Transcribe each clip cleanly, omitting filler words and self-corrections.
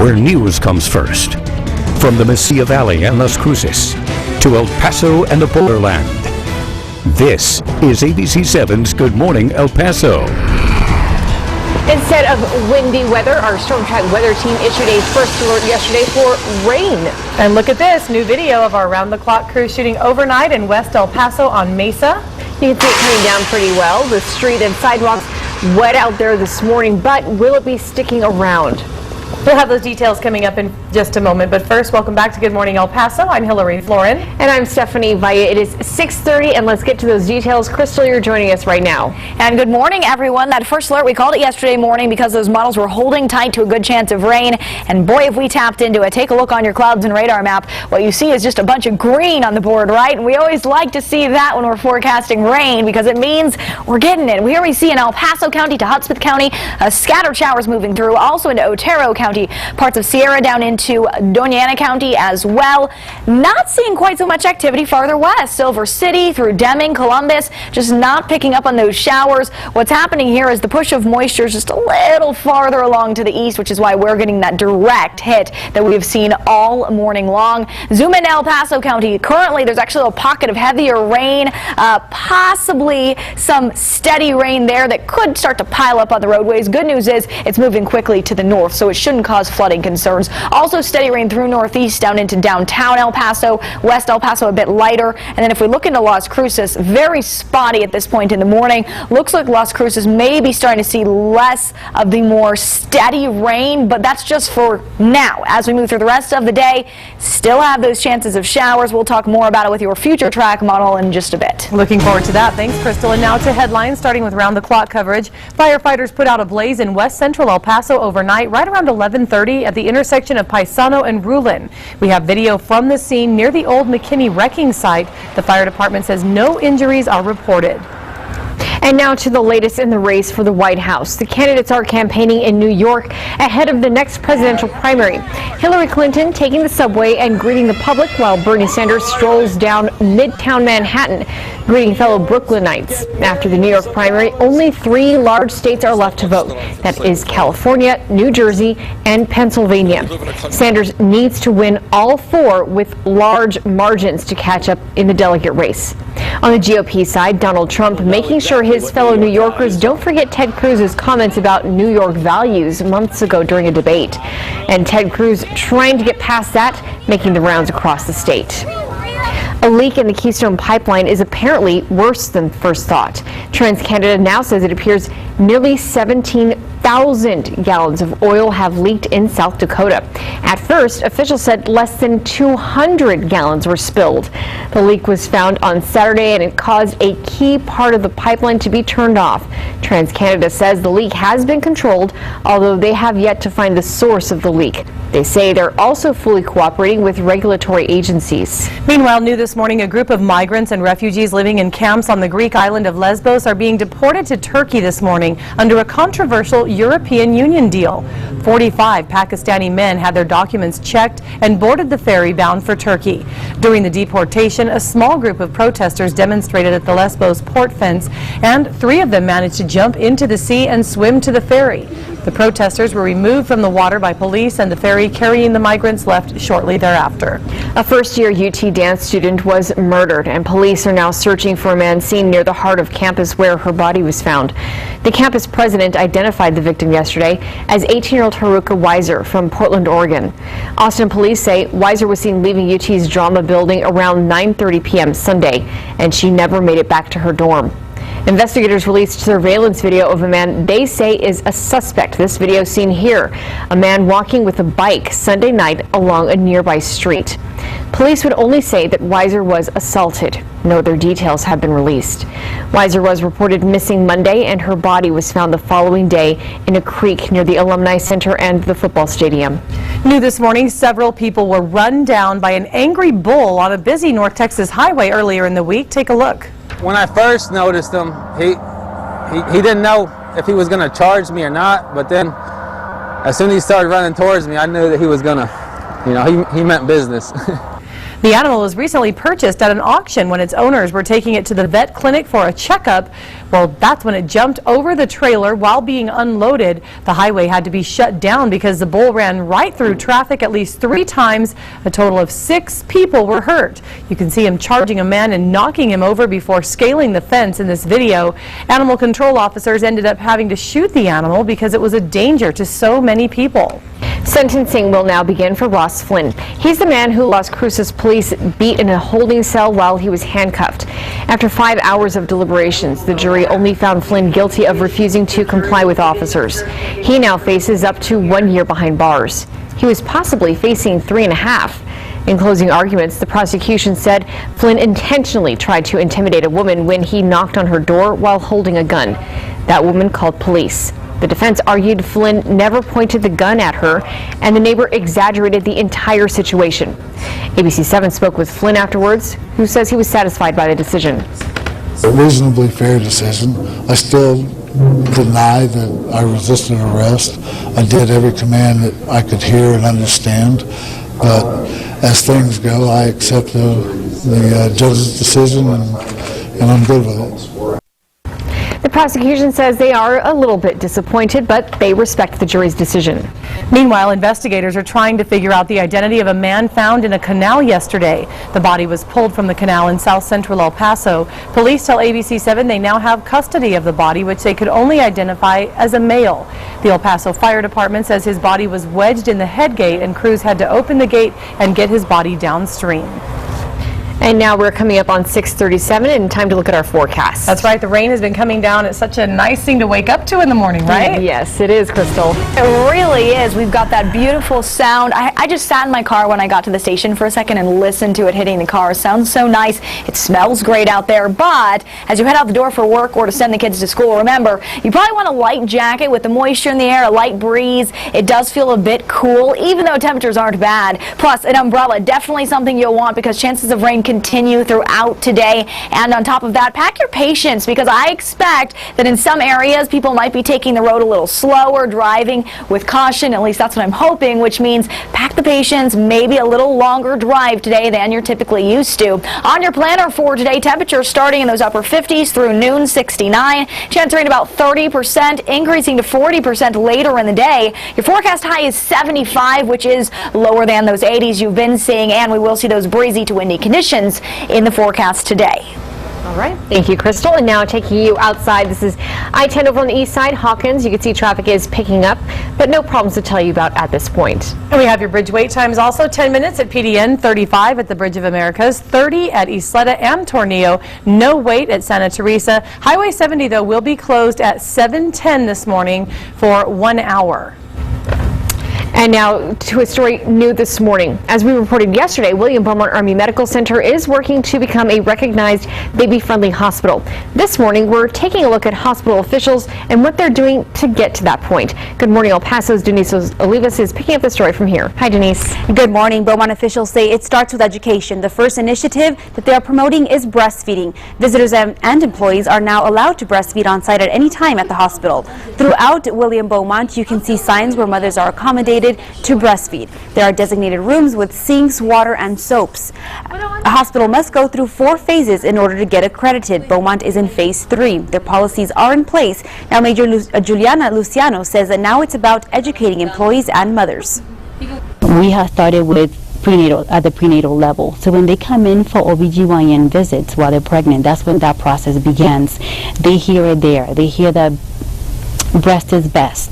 where news comes first. From the Mesilla Valley and Las Cruces to El Paso and the borderland. This is ABC7's Good Morning El Paso. Instead of windy weather, our Storm Track weather team issued a first alert yesterday for rain. And look at this new video of our round-the-clock crew shooting overnight in West El Paso on Mesa. You can see it coming down pretty well. The street and sidewalks wet out there this morning, but will it be sticking around? We'll have those details coming up in just a moment, but first, welcome back to Good Morning El Paso. I'm Floren. And I'm Stephanie Valle. It is 6:30, and let's get to those details. Crystal, you're joining us right now. And good morning, everyone. That first alert, we called it yesterday morning because those models were holding tight to a good chance of rain, and boy, if we tapped into it. Take a look on your clouds and radar map. What you see is just a bunch of green on the board, right? And we always like to see that when we're forecasting rain because it means we're getting it. Here we see in El Paso County to Hudspeth County, scattered showers moving through, also into Otero County, parts of Sierra down into Doña Ana County as well. Not seeing quite so much activity farther west. Silver City through Deming, Columbus, just not picking up on those showers. What's happening here is the push of moisture is just a little farther along to the east, which is why we're getting that direct hit that we've seen all morning long. Zoom in El Paso County. Currently, there's actually a pocket of heavier rain, possibly some steady rain there that could start to pile up on the roadways. Good news is it's moving quickly to the north, so it shouldn't cause flooding concerns. Also steady rain through northeast down into downtown El Paso, west El Paso a bit lighter. And then if we look into Las Cruces, very spotty at this point in the morning. Looks like Las Cruces may be starting to see less of the more steady rain, but that's just for now. As we move through the rest of the day, still have those chances of showers. We'll talk more about it with your future track model in just a bit. Looking forward to that. Thanks, Crystal. And now to headlines, starting with round-the-clock coverage. Firefighters put out a blaze in west central El Paso overnight, right around 11:30 at the intersection of Paisano and Rulin. We have video from the scene near the old McKinney wrecking site. The fire department says no injuries are reported. And now to the latest in the race for the White House. The candidates are campaigning in New York ahead of the next presidential primary. Hillary Clinton taking the subway and greeting the public while Bernie Sanders strolls down Midtown Manhattan, greeting fellow Brooklynites. After the New York primary, only 3 large states are left to vote. That is California, New Jersey, and Pennsylvania. Sanders needs to win all 4 with large margins to catch up in the delegate race. On the GOP side, Donald Trump making sure his fellow New Yorkers don't forget Ted Cruz's comments about New York values months ago during a debate. And Ted Cruz trying to get past that, making the rounds across the state. A leak in the Keystone pipeline is apparently worse than first thought. TransCanada now says it appears nearly 17,000 gallons of oil have leaked in South Dakota. At first, officials said less than 200 gallons were spilled. The leak was found on Saturday and it caused a key part of the pipeline to be turned off. TransCanada says the leak has been controlled, although they have yet to find the source of the leak. They say they're also fully cooperating with regulatory agencies. Meanwhile, new this morning, a group of migrants and refugees living in camps on the Greek island of Lesbos are being deported to Turkey this morning under a controversial European Union deal. 45 Pakistani men had their documents checked and boarded the ferry bound for Turkey. During the deportation, a small group of protesters demonstrated at the Lesbos port fence, and 3 of them managed to jump into the sea and swim to the ferry. The protesters were removed from the water by police, and the ferry carrying the migrants left shortly thereafter. A first-year UT dance student was murdered, and police are now searching for a man seen near the heart of campus where her body was found. The campus president identified the victim yesterday as 18-year-old Haruka Weiser from Portland, Oregon. Austin police say Weiser was seen leaving UT's drama building around 9:30 p.m. Sunday, and she never made it back to her dorm. Investigators released surveillance video of a man they say is a suspect. This video seen here, a man walking with a bike Sunday night along a nearby street. Police would only say that Weiser was assaulted. No other details have been released. Weiser was reported missing Monday, and her body was found the following day in a creek near the Alumni Center and the football stadium. New this morning, several people were run down by an angry bull on a busy North Texas highway earlier in the week. Take a look. When I first noticed him, he didn't know if he was going to charge me or not, but then as soon as he started running towards me, I knew that he was going to, he meant business. The animal was recently purchased at an auction when its owners were taking it to the vet clinic for a checkup. Well, that's when it jumped over the trailer while being unloaded. The highway had to be shut down because the bull ran right through traffic at least 3 times. A total of 6 people were hurt. You can see him charging a man and knocking him over before scaling the fence in this video. Animal control officers ended up having to shoot the animal because it was a danger to so many people. Sentencing will now begin for Ross Flynn. He's the man who Las Cruces police beat in a holding cell while he was handcuffed. After 5 hours of deliberations, the jury only found Flynn guilty of refusing to comply with officers. He now faces up to 1 year behind bars. He was possibly facing 3.5. In closing arguments, the prosecution said Flynn intentionally tried to intimidate a woman when he knocked on her door while holding a gun. That woman called police. The defense argued Flynn never pointed the gun at her, and the neighbor exaggerated the entire situation. ABC 7 spoke with Flynn afterwards, who says he was satisfied by the decision. A reasonably fair decision. I still deny that I resisted arrest. I did every command that I could hear and understand. But as things go, I accept the judge's decision, and I'm good with it. The prosecution says they are a little bit disappointed, but they respect the jury's decision. Meanwhile, investigators are trying to figure out the identity of a man found in a canal yesterday. The body was pulled from the canal in south central El Paso. Police tell ABC 7 they now have custody of the body, which they could only identify as a male. The El Paso Fire Department says his body was wedged in the head gate and crews had to open the gate and get his body downstream. And now we're coming up on 6:37 and time to look at our forecast. That's right. The rain has been coming down. It's such a nice thing to wake up to in the morning, right? Yes, it is, Crystal. It really is. We've got that beautiful sound. I just sat in my car when I got to the station for a second and listened to it hitting the car. It sounds so nice. It smells great out there. But as you head out the door for work or to send the kids to school, remember, you probably want a light jacket with the moisture in the air, a light breeze. It does feel a bit cool, even though temperatures aren't bad. Plus, an umbrella, definitely something you'll want because chances of rain continue throughout today. And on top of that, pack your patience because I expect that in some areas people might be taking the road a little slower, driving with caution. At least that's what I'm hoping, which means pack the patience, maybe a little longer drive today than you're typically used to. On your planner for today, temperatures starting in those upper 50s through noon, 69. Chance of rain about 30%, increasing to 40% later in the day. Your forecast high is 75, which is lower than those 80s you've been seeing, and we will see those breezy to windy conditions in the forecast today. All right. Thank you, Crystal. And now taking you outside, this is I-10 over on the east side, Hawkins. You can see traffic is picking up, but no problems to tell you about at this point. And we have your bridge wait times also 10 minutes at PDN, 35 at the Bridge of Americas, 30 at Isleta and Tornillo, no wait at Santa Teresa. Highway 70, though, will be closed at 7:10 this morning for 1 hour. And now to a story new this morning. As we reported yesterday, Beaumont Army Medical Center is working to become a recognized baby-friendly hospital. This morning, we're taking a look at hospital officials and what they're doing to get to that point. Good morning, El Paso's Denise Olivas is picking up the story from here. Hi, Denise. Good morning. Beaumont officials say it starts with education. The first initiative that they are promoting is breastfeeding. Visitors and employees are now allowed to breastfeed on site at any time at the hospital. Throughout William Beaumont, you can see signs where mothers are accommodated to breastfeed. There are designated rooms with sinks, water, and soaps. A hospital must go through 4 phases in order to get accredited. Beaumont is in phase 3. Their policies are in place. Now, Major Juliana Luciano says that now it's about educating employees and mothers. We have started with prenatal at the prenatal level. So when they come in for OBGYN visits while they're pregnant, that's when that process begins. They hear it there. They hear that breast is best.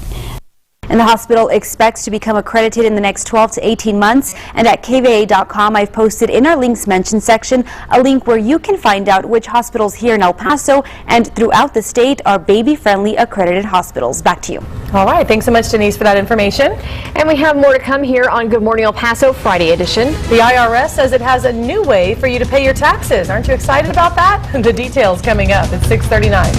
And the hospital expects to become accredited in the next 12 to 18 months. And at KVIA.com, I've posted in our links mentioned section a link where you can find out which hospitals here in El Paso and throughout the state are baby-friendly accredited hospitals. Back to you. All right. Thanks so much, Denise, for that information. And we have more to come here on Good Morning El Paso Friday edition. The IRS says it has a new way for you to pay your taxes. Aren't you excited about that? The details coming up at 6:39.